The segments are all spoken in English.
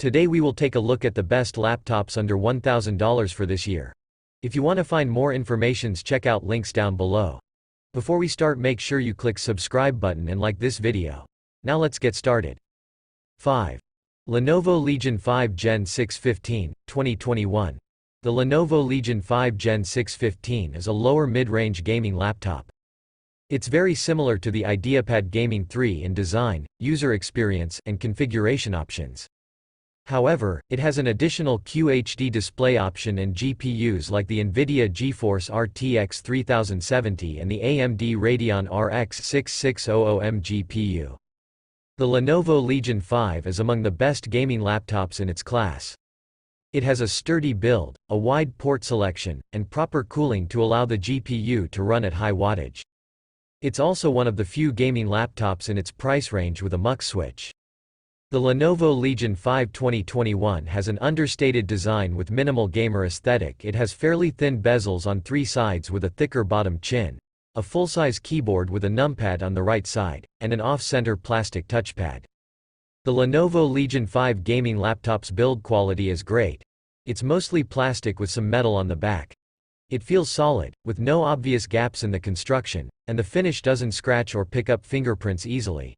Today we will take a look at the best laptops under $1,000 for this year. If you want to find more information, check out links down below. Before we start, make sure you click subscribe button and like this video. Now let's get started. 5. Lenovo Legion 5 Gen 6 15, 2021. The Lenovo Legion 5 Gen 6 15 is a lower mid-range gaming laptop. It's very similar to the IdeaPad Gaming 3 in design, user experience, and configuration options. However, it has an additional QHD display option and GPUs like the NVIDIA GeForce RTX 3070 and the AMD Radeon RX 6600M GPU. The Lenovo Legion 5 is among the best gaming laptops in its class. It has a sturdy build, a wide port selection, and proper cooling to allow the GPU to run at high wattage. It's also one of the few gaming laptops in its price range with a MUX switch. The Lenovo Legion 5 2021 has an understated design with minimal gamer aesthetic. It has fairly thin bezels on three sides with a thicker bottom chin, a full-size keyboard with a numpad on the right side, and an off-center plastic touchpad. The Lenovo Legion 5 gaming laptop's build quality is great. It's mostly plastic with some metal on the back. It feels solid, with no obvious gaps in the construction, and the finish doesn't scratch or pick up fingerprints easily.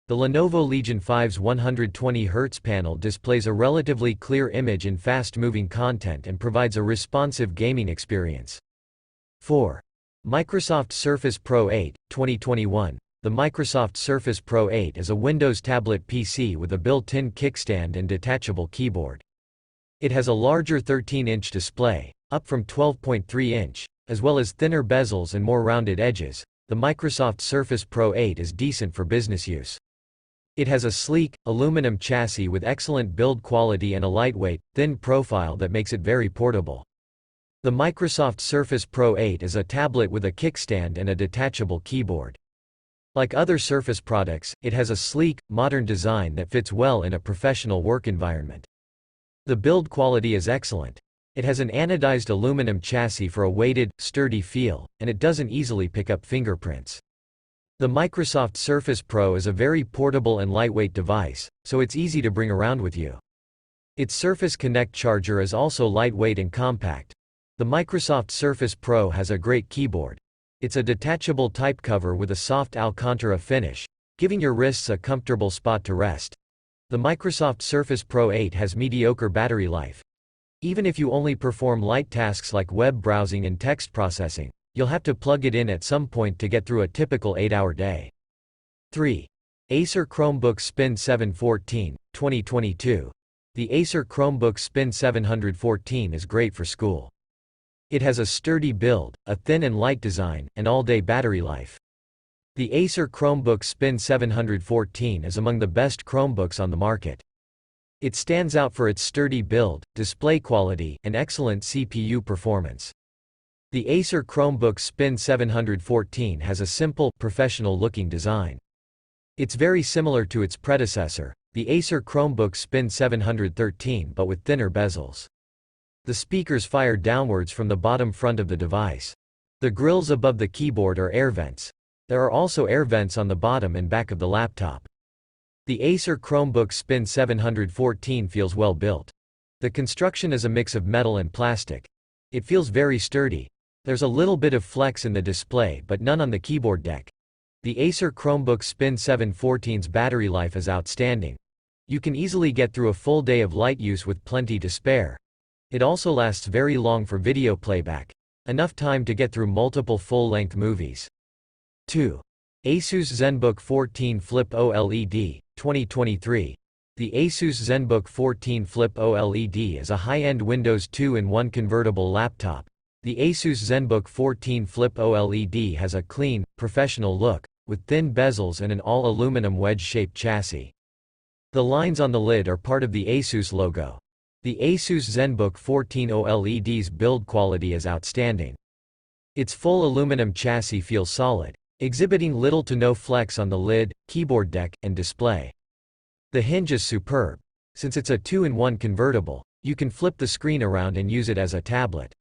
The Lenovo Legion 5's 120Hz panel displays a relatively clear image in fast-moving content and provides a responsive gaming experience. 4. Microsoft Surface Pro 8, 2021. The Microsoft Surface Pro 8 is a Windows tablet PC with a built-in kickstand and detachable keyboard. It has a larger 13-inch display, up from 12.3-inch, as well as thinner bezels and more rounded edges. The Microsoft Surface Pro 8 is decent for business use. It has a sleek, aluminum chassis with excellent build quality and a lightweight, thin profile that makes it very portable. The Microsoft Surface Pro 8 is a tablet with a kickstand and a detachable keyboard. Like other Surface products, it has a sleek, modern design that fits well in a professional work environment. The build quality is excellent. It has an anodized aluminum chassis for a weighted, sturdy feel, and it doesn't easily pick up fingerprints. The Microsoft Surface Pro is a very portable and lightweight device, so it's easy to bring around with you. Its Surface Connect charger is also lightweight and compact. The Microsoft Surface Pro has a great keyboard. It's a detachable type cover with a soft Alcantara finish, giving your wrists a comfortable spot to rest. The Microsoft Surface Pro 8 has mediocre battery life. Even if you only perform light tasks like web browsing and text processing, you'll have to plug it in at some point to get through a typical 8-hour day. 3. Acer Chromebook Spin 714, 2022. The Acer Chromebook Spin 714 is great for school. It has a sturdy build, a thin and light design, and all-day battery life. The Acer Chromebook Spin 714 is among the best Chromebooks on the market. It stands out for its sturdy build, display quality, and excellent CPU performance. The Acer Chromebook Spin 714 has a simple, professional-looking design. It's very similar to its predecessor, the Acer Chromebook Spin 713, but with thinner bezels. The speakers fire downwards from the bottom front of the device. The grills above the keyboard are air vents. There are also air vents on the bottom and back of the laptop. The Acer Chromebook Spin 714 feels well built. The construction is a mix of metal and plastic. It feels very sturdy. There's a little bit of flex in the display but none on the keyboard deck. The Acer Chromebook Spin 714's battery life is outstanding. You can easily get through a full day of light use with plenty to spare. It also lasts very long for video playback. Enough time to get through multiple full-length movies. 2. ASUS Zenbook 14 Flip OLED, 2023. The ASUS Zenbook 14 Flip OLED is a high-end Windows 2-in-1 convertible laptop. The ASUS Zenbook 14 Flip OLED has a clean, professional look, with thin bezels and an all-aluminum wedge-shaped chassis. The lines on the lid are part of the ASUS logo. The ASUS Zenbook 14 OLED's build quality is outstanding. Its full aluminum chassis feels solid, exhibiting little to no flex on the lid, keyboard deck, and display. The hinge is superb. Since it's a 2-in-1 convertible, you can flip the screen around and use it as a tablet.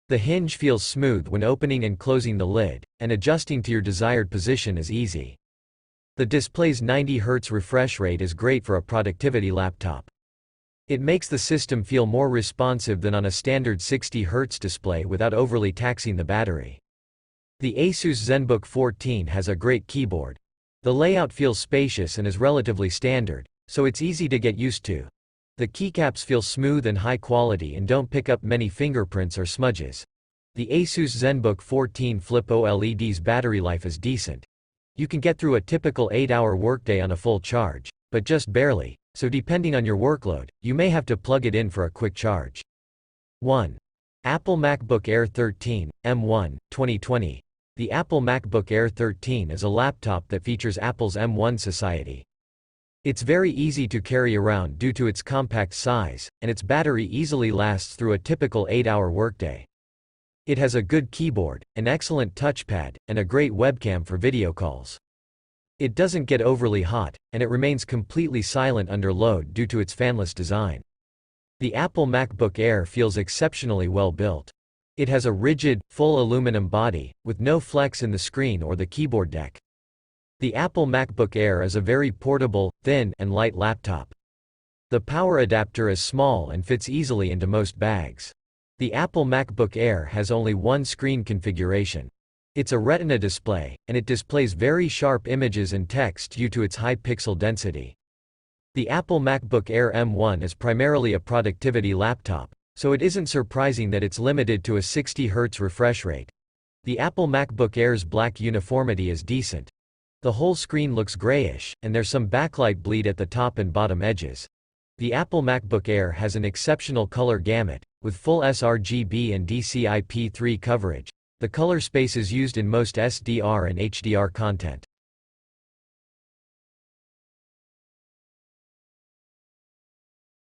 The hinge feels smooth when opening and closing the lid, and adjusting to your desired position is easy. The display's 90 Hz refresh rate is great for a productivity laptop. It makes the system feel more responsive than on a standard 60 Hz display without overly taxing the battery. The ASUS Zenbook 14 has a great keyboard. The layout feels spacious and is relatively standard, so it's easy to get used to. The keycaps feel smooth and high quality and don't pick up many fingerprints or smudges. The ASUS Zenbook 14 Flip OLED's battery life is decent. You can get through a typical 8-hour workday on a full charge, but just barely, so depending on your workload, you may have to plug it in for a quick charge. 1. Apple MacBook Air 13, M1, 2020. The Apple MacBook Air 13 is a laptop that features Apple's M1 Society. It's very easy to carry around due to its compact size, and its battery easily lasts through a typical 8-hour workday. It has a good keyboard, an excellent touchpad, and a great webcam for video calls. It doesn't get overly hot, and it remains completely silent under load due to its fanless design. The Apple MacBook Air feels exceptionally well built. It has a rigid, full aluminum body, with no flex in the screen or the keyboard deck. The Apple MacBook Air is a very portable, thin, and light laptop. The power adapter is small and fits easily into most bags. The Apple MacBook Air has only one screen configuration. It's a Retina display, and it displays very sharp images and text due to its high pixel density. The Apple MacBook Air M1 is primarily a productivity laptop, so it isn't surprising that it's limited to a 60 Hz refresh rate. The Apple MacBook Air's black uniformity is decent. The whole screen looks grayish, and there's some backlight bleed at the top and bottom edges. The Apple MacBook Air has an exceptional color gamut, with full sRGB and DCI-P3 coverage. The color space is used in most SDR and HDR content.